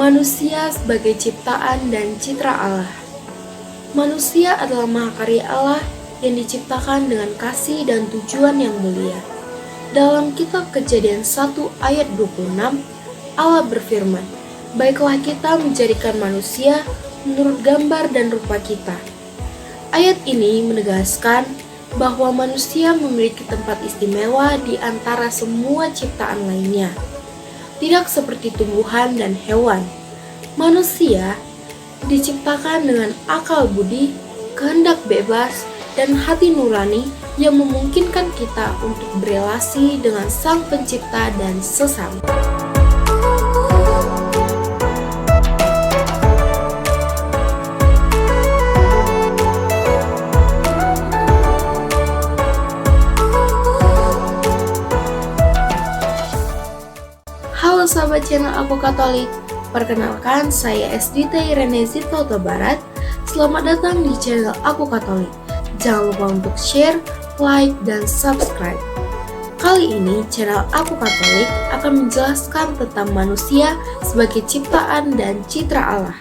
Manusia sebagai ciptaan dan citra Allah. Manusia adalah mahakarya Allah yang diciptakan dengan kasih dan tujuan yang mulia. Dalam kitab Kejadian 1 ayat 26, Allah berfirman, "Baiklah kita menjadikan manusia menurut gambar dan rupa kita." Ayat ini menegaskan bahwa manusia memiliki tempat istimewa di antara semua ciptaan lainnya. Tidak seperti tumbuhan dan hewan, manusia diciptakan dengan akal budi, kehendak bebas, dan hati nurani yang memungkinkan kita untuk berelasi dengan Sang Pencipta dan sesama. Halo sahabat channel Aku Katolik, perkenalkan saya Esdita Irene Zita Barat. Selamat datang di channel Aku Katolik. Jangan lupa untuk share, like, dan subscribe. Kali ini channel Aku Katolik akan menjelaskan tentang manusia sebagai ciptaan dan citra Allah.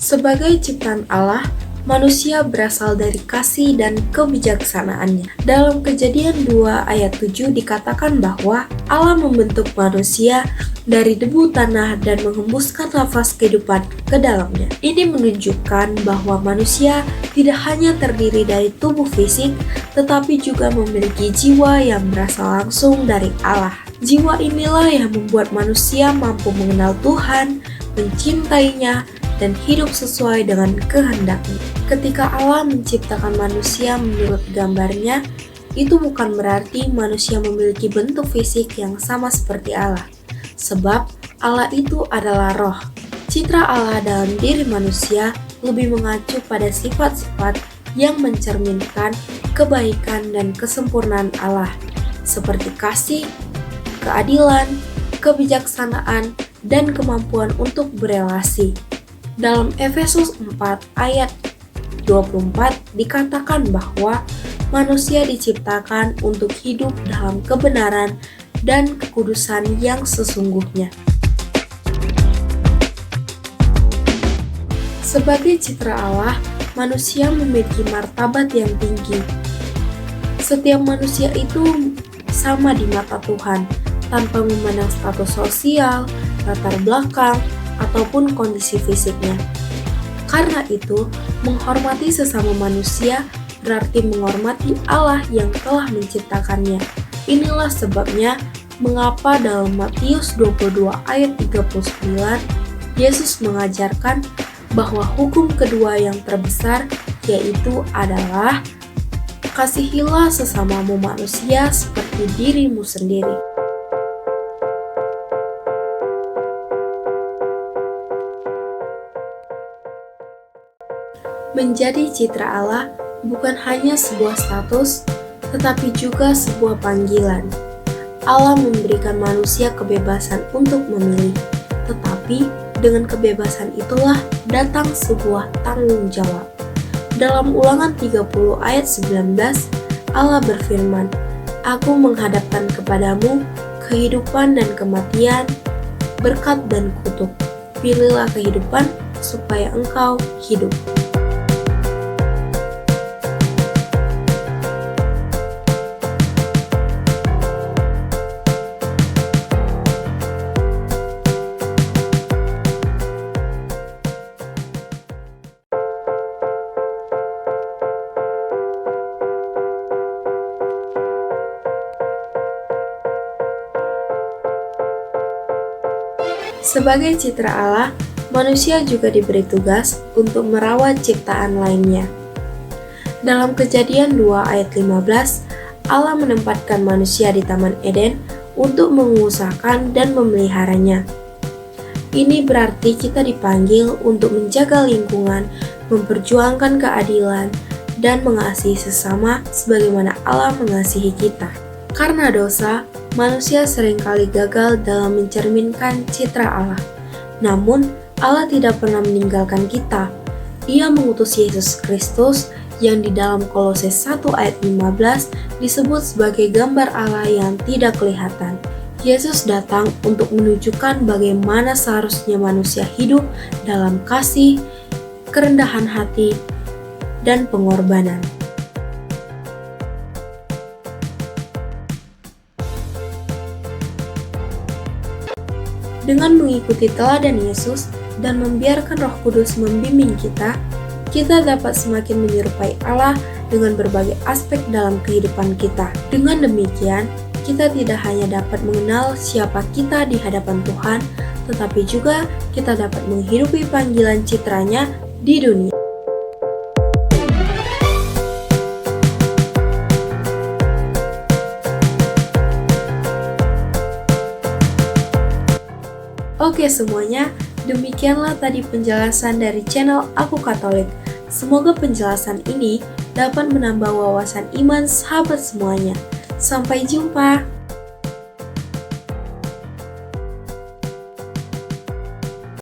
Sebagai ciptaan Allah, manusia berasal dari kasih dan kebijaksanaannya. Dalam Kejadian 2 ayat 7 dikatakan bahwa Allah membentuk manusia dari debu tanah dan menghembuskan nafas kehidupan ke dalamnya. Ini menunjukkan bahwa manusia tidak hanya terdiri dari tubuh fisik, tetapi juga memiliki jiwa yang berasal langsung dari Allah. Jiwa inilah yang membuat manusia mampu mengenal Tuhan, mencintainya, dan hidup sesuai dengan kehendaknya. Ketika Allah menciptakan manusia menurut gambarnya, itu bukan berarti manusia memiliki bentuk fisik yang sama seperti Allah. Sebab Allah itu adalah roh. Citra Allah dalam diri manusia lebih mengacu pada sifat-sifat yang mencerminkan kebaikan dan kesempurnaan Allah, seperti kasih, keadilan, kebijaksanaan, dan kemampuan untuk berelasi. Dalam Efesus 4 ayat 24 dikatakan bahwa manusia diciptakan untuk hidup dalam kebenaran dan kekudusan yang sesungguhnya. Sebagai citra Allah, manusia memiliki martabat yang tinggi. Setiap manusia itu sama di mata Tuhan, tanpa memandang status sosial, latar belakang, ataupun kondisi fisiknya. Karena itu, menghormati sesama manusia berarti menghormati Allah yang telah menciptakannya. Inilah sebabnya mengapa dalam Matius 22 ayat 39, Yesus mengajarkan bahwa hukum kedua yang terbesar yaitu adalah kasihilah sesamamu manusia seperti dirimu sendiri. Menjadi citra Allah bukan hanya sebuah status, tetapi juga sebuah panggilan. Allah memberikan manusia kebebasan untuk memilih, tetapi dengan kebebasan itulah datang sebuah tanggung jawab. Dalam Ulangan 30 ayat 19, Allah berfirman, "Aku menghadapkan kepadamu kehidupan dan kematian, berkat dan kutuk. Pilihlah kehidupan supaya engkau hidup." Sebagai citra Allah, manusia juga diberi tugas untuk merawat ciptaan lainnya. Dalam Kejadian 2 ayat 15, Allah menempatkan manusia di Taman Eden untuk mengusahakan dan memeliharanya. Ini berarti kita dipanggil untuk menjaga lingkungan, memperjuangkan keadilan, dan mengasihi sesama sebagaimana Allah mengasihi kita. Karena dosa, manusia seringkali gagal dalam mencerminkan citra Allah. Namun, Allah tidak pernah meninggalkan kita. Ia mengutus Yesus Kristus yang di dalam Kolose 1 ayat 15 disebut sebagai gambar Allah yang tidak kelihatan. Yesus datang untuk menunjukkan bagaimana seharusnya manusia hidup dalam kasih, kerendahan hati, dan pengorbanan. Dengan mengikuti teladan Yesus dan membiarkan Roh Kudus membimbing kita dapat semakin menyerupai Allah dengan berbagai aspek dalam kehidupan kita. Dengan demikian, kita tidak hanya dapat mengenal siapa kita di hadapan Tuhan, tetapi juga kita dapat menghidupi panggilan citranya di dunia. Oke semuanya, demikianlah tadi penjelasan dari channel Aku Katolik. Semoga penjelasan ini dapat menambah wawasan iman sahabat semuanya. Sampai jumpa!